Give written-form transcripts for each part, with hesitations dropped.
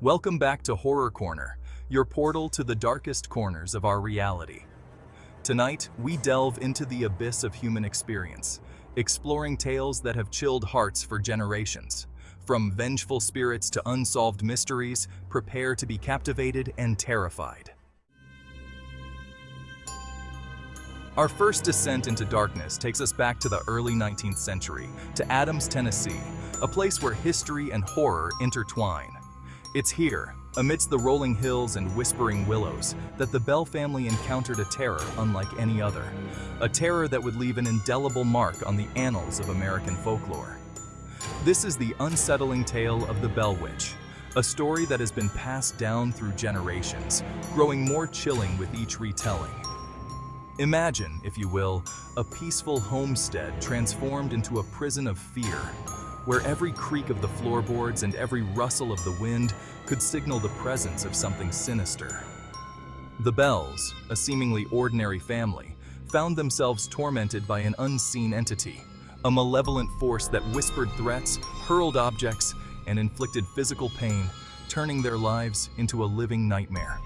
Welcome back to Horror Corner, your portal to the darkest corners of our reality. Tonight, we delve into the abyss of human experience, exploring tales that have chilled hearts for generations. From vengeful spirits to unsolved mysteries, prepare to be captivated and terrified. Our first descent into darkness takes us back to the early 19th century, to Adams, Tennessee, a place where history and horror intertwine. It's here, amidst the rolling hills and whispering willows, that the Bell family encountered a terror unlike any other. A terror that would leave an indelible mark on the annals of American folklore. This is the unsettling tale of the Bell Witch, a story that has been passed down through generations, growing more chilling with each retelling. Imagine, if you will, a peaceful homestead transformed into a prison of fear, where every creak of the floorboards and every rustle of the wind could signal the presence of something sinister. The Bells, a seemingly ordinary family, found themselves tormented by an unseen entity, a malevolent force that whispered threats, hurled objects, and inflicted physical pain, turning their lives into a living nightmare.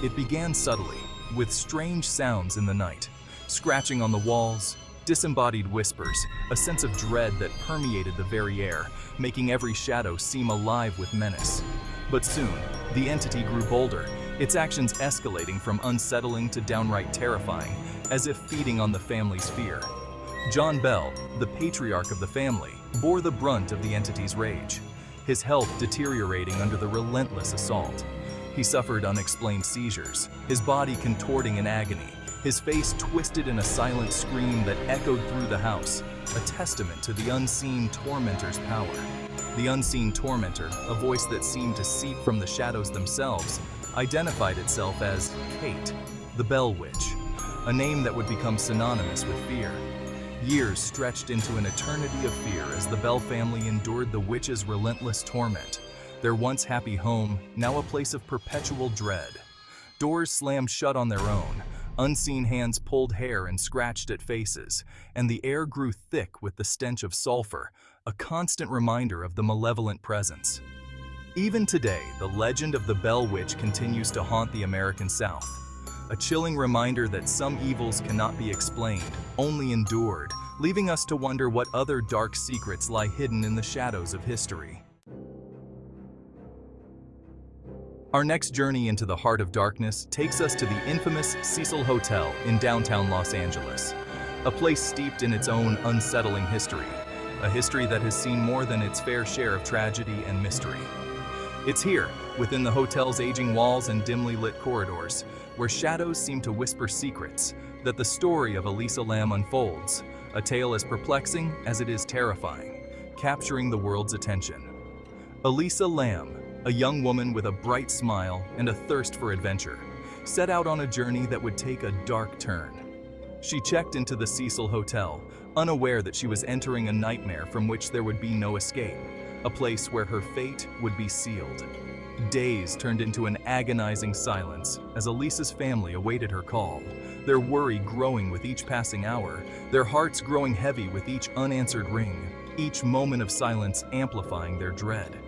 It began subtly, with strange sounds in the night, scratching on the walls, disembodied whispers, a sense of dread that permeated the very air, making every shadow seem alive with menace. But soon, the entity grew bolder, its actions escalating from unsettling to downright terrifying, as if feeding on the family's fear. John Bell, the patriarch of the family, bore the brunt of the entity's rage, his health deteriorating under the relentless assault. He suffered unexplained seizures, his body contorting in agony, his face twisted in a silent scream that echoed through the house, a testament to the unseen tormentor's power. The unseen tormentor, a voice that seemed to seep from the shadows themselves, identified itself as Kate, the Bell Witch, a name that would become synonymous with fear. Years stretched into an eternity of fear as the Bell family endured the witch's relentless torment. Their once happy home, now a place of perpetual dread. Doors slammed shut on their own, unseen hands pulled hair and scratched at faces, and the air grew thick with the stench of sulfur, a constant reminder of the malevolent presence. Even today, the legend of the Bell Witch continues to haunt the American South, a chilling reminder that some evils cannot be explained, only endured, leaving us to wonder what other dark secrets lie hidden in the shadows of history. Our next journey into the heart of darkness takes us to the infamous Cecil Hotel in downtown Los Angeles, a place steeped in its own unsettling history, a history that has seen more than its fair share of tragedy and mystery. It's here, within the hotel's aging walls and dimly lit corridors, where shadows seem to whisper secrets, that the story of Elisa Lam unfolds, a tale as perplexing as it is terrifying, capturing the world's attention. Elisa Lam, a young woman with a bright smile and a thirst for adventure, set out on a journey that would take a dark turn. She checked into the Cecil Hotel, unaware that she was entering a nightmare from which there would be no escape, a place where her fate would be sealed. Days turned into an agonizing silence as Elisa's family awaited her call, their worry growing with each passing hour, their hearts growing heavy with each unanswered ring, each moment of silence amplifying their dread.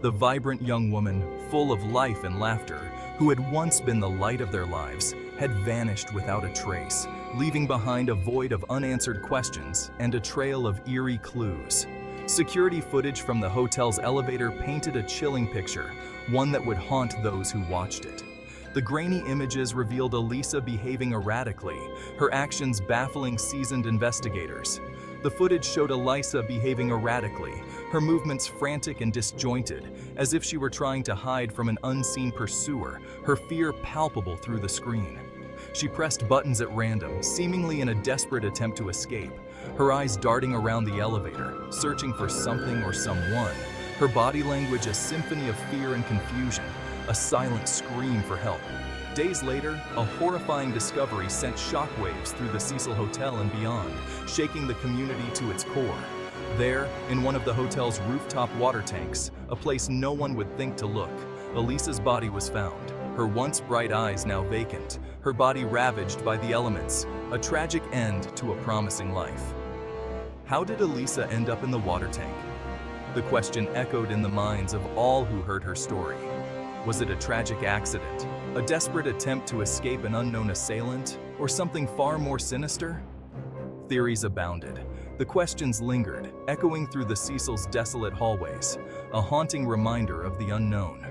The vibrant young woman, full of life and laughter, who had once been the light of their lives, had vanished without a trace, leaving behind a void of unanswered questions and a trail of eerie clues. Security footage from the hotel's elevator painted a chilling picture, one that would haunt those who watched it. The grainy images revealed Elisa behaving erratically, her actions baffling seasoned investigators. The footage showed Elisa behaving erratically, her movements frantic and disjointed, as if she were trying to hide from an unseen pursuer, her fear palpable through the screen. She pressed buttons at random, seemingly in a desperate attempt to escape, her eyes darting around the elevator, searching for something or someone, her body language a symphony of fear and confusion, a silent scream for help. Days later, a horrifying discovery sent shockwaves through the Cecil Hotel and beyond, shaking the community to its core. There, in one of the hotel's rooftop water tanks, a place no one would think to look, Elisa's body was found, her once bright eyes now vacant, her body ravaged by the elements, a tragic end to a promising life. How did Elisa end up in the water tank? The question echoed in the minds of all who heard her story. Was it a tragic accident, a desperate attempt to escape an unknown assailant, or something far more sinister? Theories abounded. The questions lingered, echoing through the Cecil's desolate hallways, a haunting reminder of the unknown.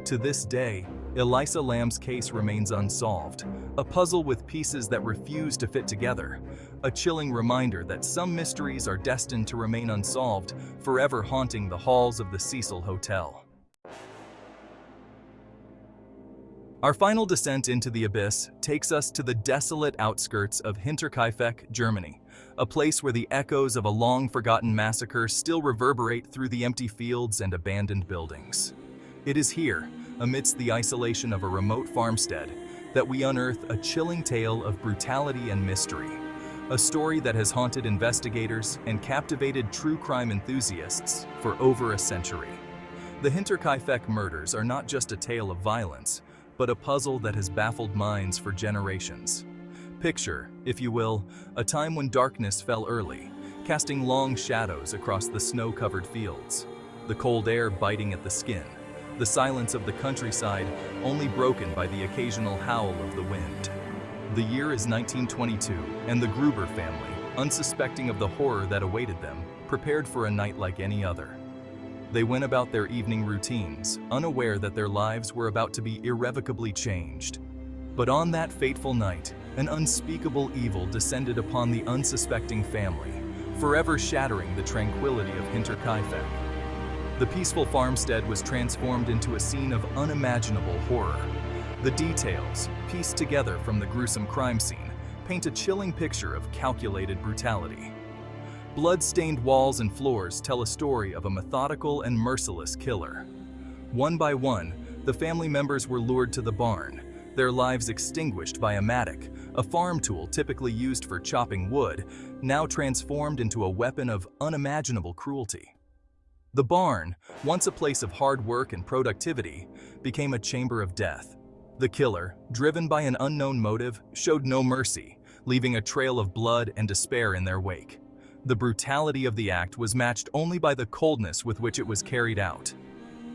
To this day, Elisa Lam's case remains unsolved, a puzzle with pieces that refuse to fit together, a chilling reminder that some mysteries are destined to remain unsolved, forever haunting the halls of the Cecil Hotel. Our final descent into the abyss takes us to the desolate outskirts of Hinterkaifeck, Germany, a place where the echoes of a long-forgotten massacre still reverberate through the empty fields and abandoned buildings. It is here, amidst the isolation of a remote farmstead, that we unearth a chilling tale of brutality and mystery, a story that has haunted investigators and captivated true crime enthusiasts for over a century. The Hinterkaifeck murders are not just a tale of violence, but a puzzle that has baffled minds for generations. Picture, if you will, a time when darkness fell early, casting long shadows across the snow-covered fields, the cold air biting at the skin, the silence of the countryside only broken by the occasional howl of the wind. The year is 1922, and the Gruber family, unsuspecting of the horror that awaited them, prepared for a night like any other. They went about their evening routines, unaware that their lives were about to be irrevocably changed. But on that fateful night, an unspeakable evil descended upon the unsuspecting family, forever shattering the tranquility of Hinterkaifeck. The peaceful farmstead was transformed into a scene of unimaginable horror. The details, pieced together from the gruesome crime scene, paint a chilling picture of calculated brutality. Blood-stained walls and floors tell a story of a methodical and merciless killer. One by one, the family members were lured to the barn, their lives extinguished by a mattock, a farm tool typically used for chopping wood, now transformed into a weapon of unimaginable cruelty. The barn, once a place of hard work and productivity, became a chamber of death. The killer, driven by an unknown motive, showed no mercy, leaving a trail of blood and despair in their wake. The brutality of the act was matched only by the coldness with which it was carried out.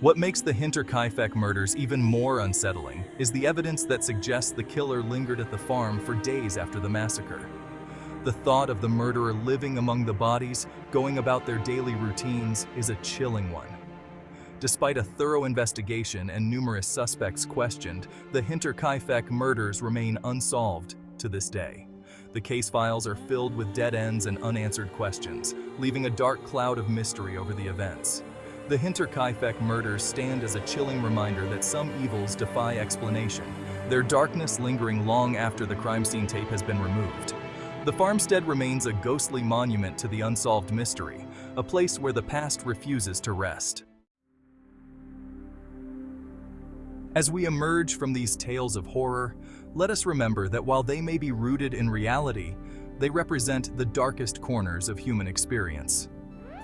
What makes the Hinterkaifeck murders even more unsettling is the evidence that suggests the killer lingered at the farm for days after the massacre. The thought of the murderer living among the bodies, going about their daily routines, is a chilling one. Despite a thorough investigation and numerous suspects questioned, the Hinterkaifeck murders remain unsolved to this day. The case files are filled with dead ends and unanswered questions, leaving a dark cloud of mystery over the events. The Hinterkaifeck murders stand as a chilling reminder that some evils defy explanation, their darkness lingering long after the crime scene tape has been removed. The farmstead remains a ghostly monument to the unsolved mystery, a place where the past refuses to rest. As we emerge from these tales of horror, let us remember that while they may be rooted in reality, they represent the darkest corners of human experience.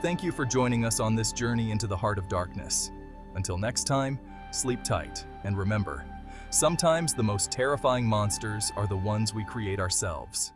Thank you for joining us on this journey into the heart of darkness. Until next time, sleep tight, and remember, sometimes the most terrifying monsters are the ones we create ourselves.